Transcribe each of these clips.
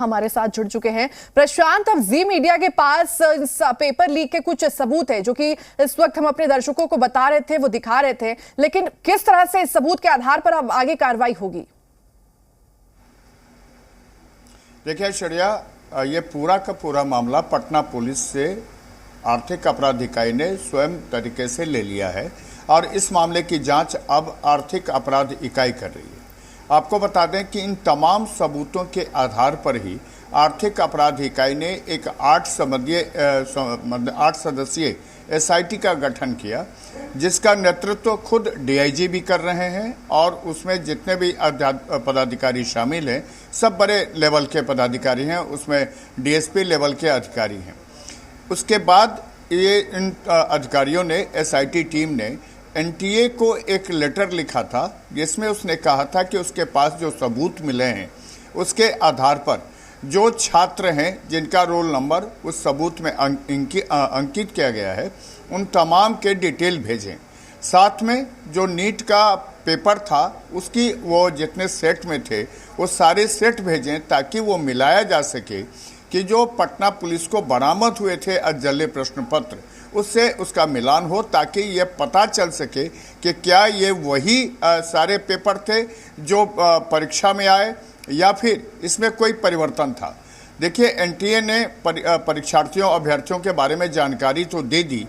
हमारे साथ जुड़ चुके हैं प्रशांत। अब जी मीडिया के पास पेपर लीक के कुछ सबूत है जो कि इस वक्त हम अपने दर्शकों को बता रहे थे, वो दिखा रहे थे, लेकिन किस तरह से इस सबूत के आधार पर अब आगे कार्रवाई होगी? देखिए श्रेया, ये पूरा का पूरा मामला पटना पुलिस से आर्थिक अपराध इकाई ने स्वयं तरीके से ले लिया है और इस मामले की जांच अब आर्थिक अपराध इकाई कर रही है। आपको बता दें कि इन तमाम सबूतों के आधार पर ही आर्थिक अपराध इकाई ने एक 8 सदस्यीय एसआईटी का गठन किया, जिसका नेतृत्व खुद डीआईजी भी कर रहे हैं और उसमें जितने भी पदाधिकारी शामिल हैं सब बड़े लेवल के पदाधिकारी हैं, उसमें डीएसपी लेवल के अधिकारी हैं। उसके बाद ये इन अधिकारियों ने, एसआईटी टीम ने एनटीए को एक लेटर लिखा था जिसमें उसने कहा था कि उसके पास जो सबूत मिले हैं उसके आधार पर जो छात्र हैं जिनका रोल नंबर उस सबूत में अंकित किया गया है उन तमाम के डिटेल भेजें। साथ में जो नीट का पेपर था उसकी वो जितने सेट में थे वो सारे सेट भेजें ताकि वो मिलाया जा सके कि जो पटना पुलिस को बरामद हुए थे अजल्य प्रश्न पत्र उससे उसका मिलान हो, ताकि ये पता चल सके कि क्या ये वही सारे पेपर थे जो परीक्षा में आए या फिर इसमें कोई परिवर्तन था। देखिए, एनटीए ने परीक्षार्थियों अभ्यर्थियों के बारे में जानकारी तो दे दी,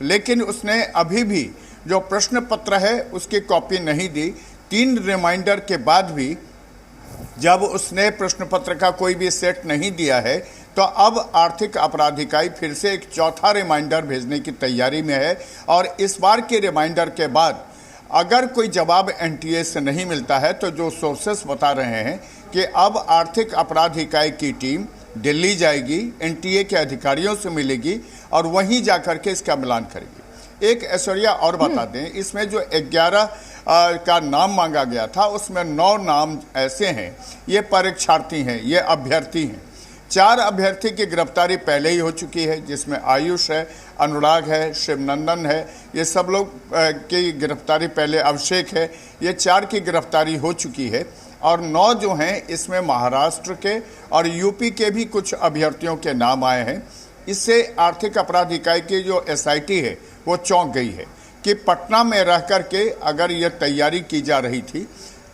लेकिन उसने अभी भी जो प्रश्न पत्र है उसकी कॉपी नहीं दी। 3 रिमाइंडर के बाद भी जब उसने प्रश्न पत्र का कोई भी सेट नहीं दिया है तो अब आर्थिक अपराध इकाई फिर से एक चौथा रिमाइंडर भेजने की तैयारी में है और इस बार के रिमाइंडर के बाद अगर कोई जवाब एनटीए से नहीं मिलता है तो जो सोर्सेस बता रहे हैं कि अब आर्थिक अपराध इकाई की टीम दिल्ली जाएगी, एनटीए के अधिकारियों से मिलेगी और वहीं जाकर के इसका मिलान करेगी। एक ऐश्वर्या और बता दें, इसमें जो 11 का नाम मांगा गया था उसमें 9 नाम ऐसे हैं, ये परीक्षार्थी हैं, ये अभ्यर्थी हैं। 4 अभ्यर्थी की गिरफ्तारी पहले ही हो चुकी है, जिसमें आयुष है, अनुराग है, शिवनंदन है, ये सब लोग की गिरफ्तारी पहले, अभिषेक है, ये 4 की गिरफ्तारी हो चुकी है और 9 जो हैं इसमें महाराष्ट्र के और यूपी के भी कुछ अभ्यर्थियों के नाम आए हैं। इससे आर्थिक अपराध इकाई की जो एसआईटी है वो चौंक गई है कि पटना में रह कर के अगर ये तैयारी की जा रही थी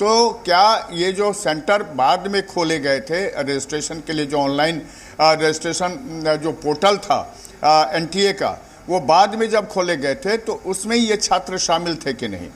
तो क्या ये जो सेंटर बाद में खोले गए थे रजिस्ट्रेशन के लिए, जो ऑनलाइन रजिस्ट्रेशन जो पोर्टल था एनटीए का, वो बाद में जब खोले गए थे तो उसमें ये छात्र शामिल थे कि नहीं।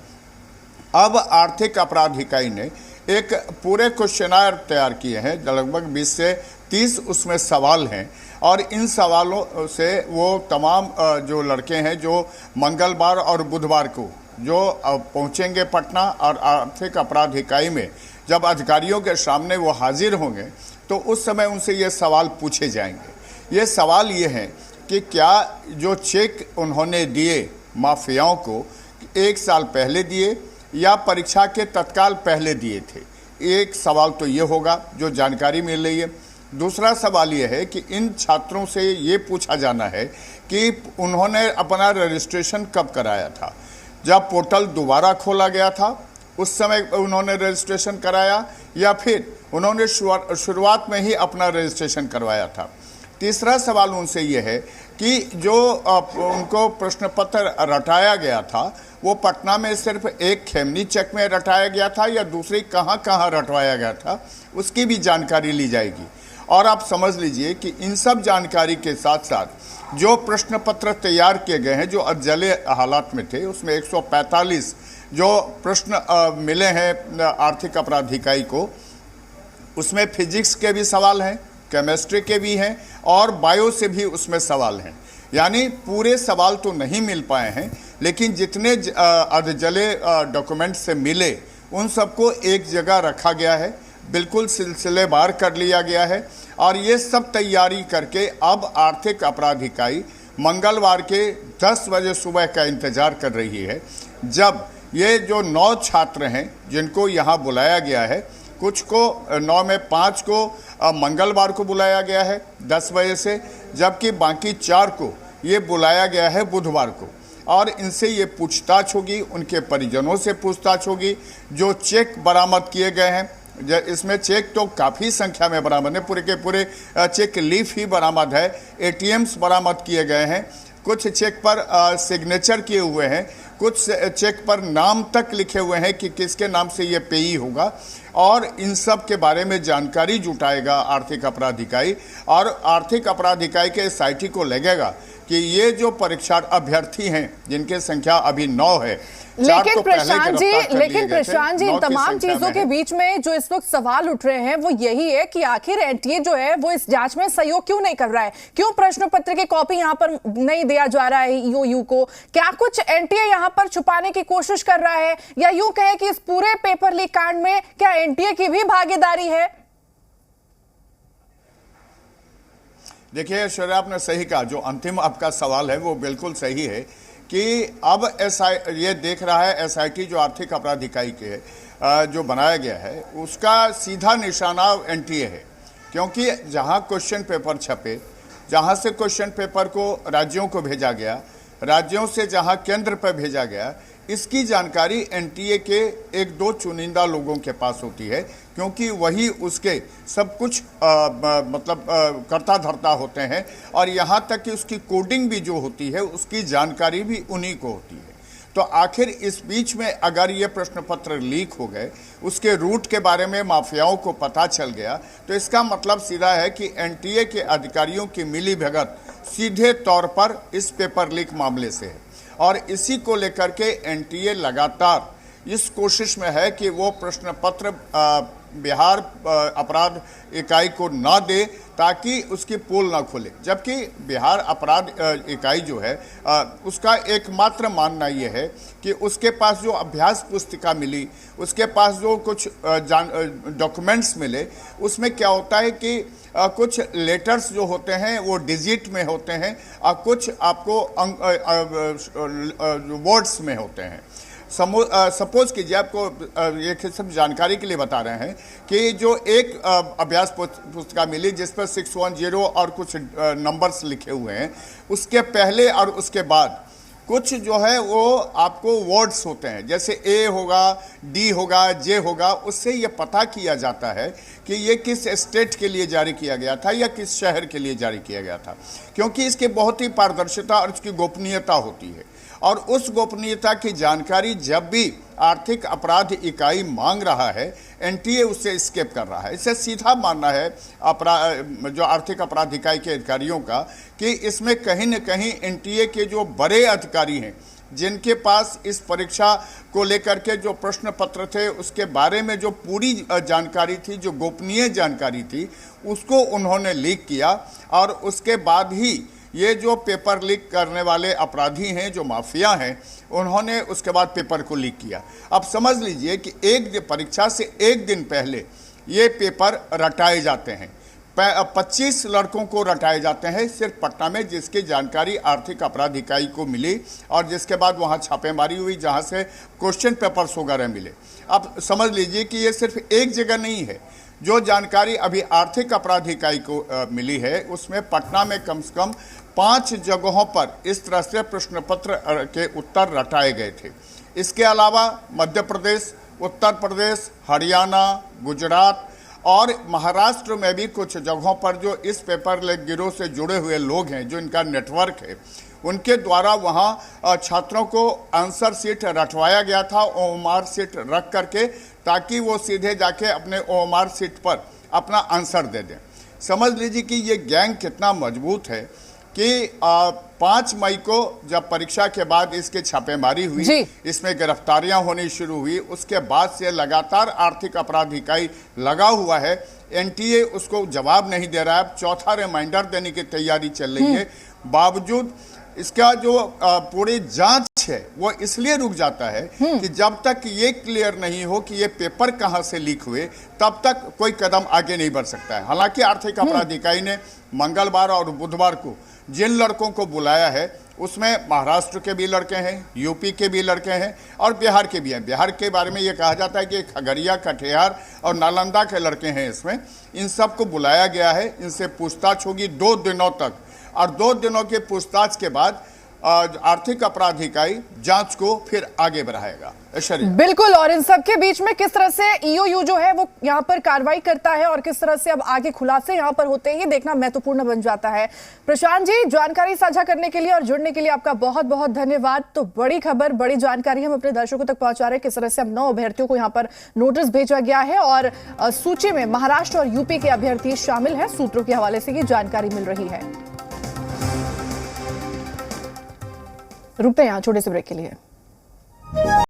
अब आर्थिक अपराध इकाई ने एक पूरे क्वेश्चनायर तैयार किए हैं, लगभग 20 से 30 उसमें सवाल हैं और इन सवालों से वो तमाम जो लड़के हैं जो मंगलवार और बुधवार को जो पहुंचेंगे पटना और आर्थिक अपराध इकाई में जब अधिकारियों के सामने वो हाजिर होंगे तो उस समय उनसे ये सवाल पूछे जाएंगे। ये सवाल ये हैं कि क्या जो चेक उन्होंने दिए माफियाओं को 1 साल पहले दिए या परीक्षा के तत्काल पहले दिए थे। एक सवाल तो ये होगा जो जानकारी मिल रही है। दूसरा सवाल ये है कि इन छात्रों से ये पूछा जाना है कि उन्होंने अपना रजिस्ट्रेशन कब कराया था, जब पोर्टल दोबारा खोला गया था उस समय उन्होंने रजिस्ट्रेशन कराया या फिर उन्होंने शुरुआत में ही अपना रजिस्ट्रेशन करवाया था। तीसरा सवाल उनसे ये है कि जो उनको प्रश्न पत्र रटाया गया था वो पटना में सिर्फ एक खेमनी चेक में रटाया गया था या दूसरी कहाँ कहाँ रटवाया गया था, उसकी भी जानकारी ली जाएगी। और आप समझ लीजिए कि इन सब जानकारी के साथ साथ जो प्रश्न पत्र तैयार किए गए हैं जो अजल्य हालात में थे उसमें 145 जो प्रश्न मिले हैं आर्थिक अपराध इकाई को, उसमें फिजिक्स के भी सवाल हैं, केमिस्ट्री के भी हैं और बायो से भी उसमें सवाल हैं। यानी पूरे सवाल तो नहीं मिल पाए हैं, लेकिन जितने अधजले डॉक्यूमेंट से मिले उन सबको एक जगह रखा गया है, बिल्कुल सिलसिलेवार कर लिया गया है और ये सब तैयारी करके अब आर्थिक अपराध इकाई मंगलवार के 10 बजे सुबह का इंतज़ार कर रही है, जब ये जो 9 छात्र हैं जिनको यहाँ बुलाया गया है, कुछ को 9 में 5 को मंगलवार को बुलाया गया है 10 बजे से, जबकि बाकी 4 को ये बुलाया गया है बुधवार को और इनसे ये पूछताछ होगी, उनके परिजनों से पूछताछ होगी। जो चेक बरामद किए गए हैं इसमें चेक तो काफ़ी संख्या में बरामद है, पूरे के पूरे चेक लीफ ही बरामद है, एटीएम्स बरामद किए गए हैं, कुछ चेक पर सिग्नेचर किए हुए हैं, कुछ चेक पर नाम तक लिखे हुए हैं कि किसके नाम से ये पेई होगा, और इन सब के बारे में जानकारी जुटाएगा आर्थिक अपराध इकाई। और आर्थिक अपराध इकाई के SIT को लगेगा कि ये जो परीक्षा अभ्यर्थी हैं जिनकी संख्या अभी 9 है, लेकिन प्रशांत जी इन तमाम चीजों के बीच में जो इस वक्त सवाल उठ रहे हैं वो यही है कि आखिर एनटीए जो है वो इस जांच में सहयोग क्यों नहीं कर रहा है, क्यों प्रश्न पत्र की कॉपी यहां पर नहीं दिया जा रहा है ईओयू को? क्या कुछ एनटीए यहां पर छुपाने की कोशिश कर रहा है, या यूं कहे कि इस पूरे पेपर लीक कांड में क्या एनटीए की भी भागीदारी है? देखिए ऐश्वर्या, आपने सही कहा, जो अंतिम आपका सवाल है वो बिल्कुल सही है कि अब ये देख रहा है SIT जो आर्थिक अपराध इकाई के जो बनाया गया है उसका सीधा निशाना एनटीए है, क्योंकि जहां क्वेश्चन पेपर छपे, जहां से क्वेश्चन पेपर को राज्यों को भेजा गया, राज्यों से जहां केंद्र पर भेजा गया, इसकी जानकारी एनटीए के 1-2 चुनिंदा लोगों के पास होती है, क्योंकि वही उसके सब कुछ कर्ता धर्ता होते हैं, और यहाँ तक कि उसकी कोडिंग भी जो होती है उसकी जानकारी भी उन्हीं को होती है। तो आखिर इस बीच में अगर ये प्रश्न पत्र लीक हो गए, उसके रूट के बारे में माफियाओं को पता चल गया, तो इसका मतलब सीधा है कि एनटीए के अधिकारियों की मिली भगत सीधे तौर पर इस पेपर लीक मामले से है, और इसी को लेकर के एनटीए लगातार इस कोशिश में है कि वो प्रश्न पत्र बिहार अपराध इकाई को ना दे ताकि उसकी पोल ना खुले। जबकि बिहार अपराध इकाई जो है उसका एकमात्र मानना ये है कि उसके पास जो अभ्यास पुस्तिका मिली, उसके पास जो कुछ डॉक्यूमेंट्स मिले, उसमें क्या होता है कि कुछ लेटर्स जो होते हैं वो डिजिट में होते हैं और कुछ आपको वर्ड्स में होते हैं। सपोज कीजिए, आपको एक सब जानकारी के लिए बता रहे हैं कि जो एक अभ्यास पुस्तिका मिली जिस पर 610 और कुछ नंबर्स लिखे हुए हैं, उसके पहले और उसके बाद कुछ जो है वो आपको वर्ड्स होते हैं, जैसे ए होगा, डी होगा, जे होगा, उससे ये पता किया जाता है कि ये किस स्टेट के लिए जारी किया गया था या किस शहर के लिए जारी किया गया था, क्योंकि इसकी बहुत ही पारदर्शिता और इसकी गोपनीयता होती है। और उस गोपनीयता की जानकारी जब भी आर्थिक अपराध इकाई मांग रहा है, एनटीए उससे स्केप कर रहा है। इससे सीधा मानना है जो आर्थिक अपराध इकाई के अधिकारियों का कि इसमें कहीं न कहीं एनटीए के जो बड़े अधिकारी हैं, जिनके पास इस परीक्षा को लेकर के जो प्रश्न पत्र थे उसके बारे में जो पूरी जानकारी थी, जो गोपनीय जानकारी थी, उसको उन्होंने लीक किया, और उसके बाद ही ये जो पेपर लीक करने वाले अपराधी हैं, जो माफिया हैं, उन्होंने उसके बाद पेपर को लीक किया। अब समझ लीजिए कि परीक्षा से एक दिन पहले ये पेपर रटाए जाते हैं। 25 लड़कों को रटाए जाते हैं सिर्फ पटना में, जिसकी जानकारी आर्थिक अपराध इकाई को मिली और जिसके बाद वहाँ छापेमारी हुई जहाँ से क्वेश्चन पेपर्स वगैरह मिले। अब समझ लीजिए कि ये सिर्फ एक जगह नहीं है। जो जानकारी अभी आर्थिक अपराध इकाई को मिली है उसमें पटना में कम से कम 5 जगहों पर इस तरह से प्रश्न पत्र के उत्तर रटाए गए थे। इसके अलावा मध्य प्रदेश, उत्तर प्रदेश, हरियाणा, गुजरात और महाराष्ट्र में भी कुछ जगहों पर जो इस पेपर लीक गिरोह से जुड़े हुए लोग हैं, जो इनका नेटवर्क है, उनके द्वारा वहाँ छात्रों को आंसर शीट रटवाया गया था, ओएमआर शीट रख करके, ताकि वो सीधे जाके अपने ओएमआर शीट पर अपना आंसर दे दें। समझ लीजिए कि ये गैंग कितना मजबूत है कि 5 मई को जब परीक्षा के बाद इसके छापेमारी हुई, इसमें गिरफ्तारियां होनी शुरू हुई, उसके बाद से लगातार आर्थिक अपराध इकाई लगा हुआ है। एनटीए उसको जवाब नहीं दे रहा है। अब चौथा रिमाइंडर देने की तैयारी चल रही है। बावजूद इसका जो पूरी जांच है वो इसलिए रुक जाता है कि जब तक ये क्लियर नहीं हो कि ये पेपर कहां से लीक हुए, तब तक कोई कदम आगे नहीं बढ़ सकता है। हालांकि आर्थिक अपराध इकाई ने मंगलवार और बुधवार को जिन लड़कों को बुलाया है उसमें महाराष्ट्र के भी लड़के हैं, यूपी के भी लड़के हैं और बिहार के भी हैं। बिहार के बारे में ये कहा जाता है कि खगड़िया, कटिहार और नालंदा के लड़के हैं इसमें। इन सबको बुलाया गया है, इनसे पूछताछ होगी 2 दिनों तक, और 2 दिनों के पूछताछ के बाद आर्थिक अपराध इकाई जांच को फिर आगे बढ़ाएगा। बिल्कुल, और इन सब के बीच में किस तरह से ईओयू जो है वो यहाँ पर कार्रवाई करता है और किस तरह से अब आगे खुलासे यहाँ पर होते हैं, ये देखना महत्वपूर्ण बन जाता है। प्रशांत जी, जानकारी साझा करने के लिए और जुड़ने के लिए आपका बहुत बहुत धन्यवाद। तो बड़ी खबर, बड़ी जानकारी हम अपने दर्शकों तक पहुंचा रहे हैं, किस तरह से अब 9 अभ्यर्थियों को यहाँ पर नोटिस भेजा गया है और सूची में महाराष्ट्र और यूपी के अभ्यर्थी शामिल है। सूत्रों के हवाले से ये जानकारी मिल रही है। रुकते हैं यहाँ छोटे से ब्रेक के लिए।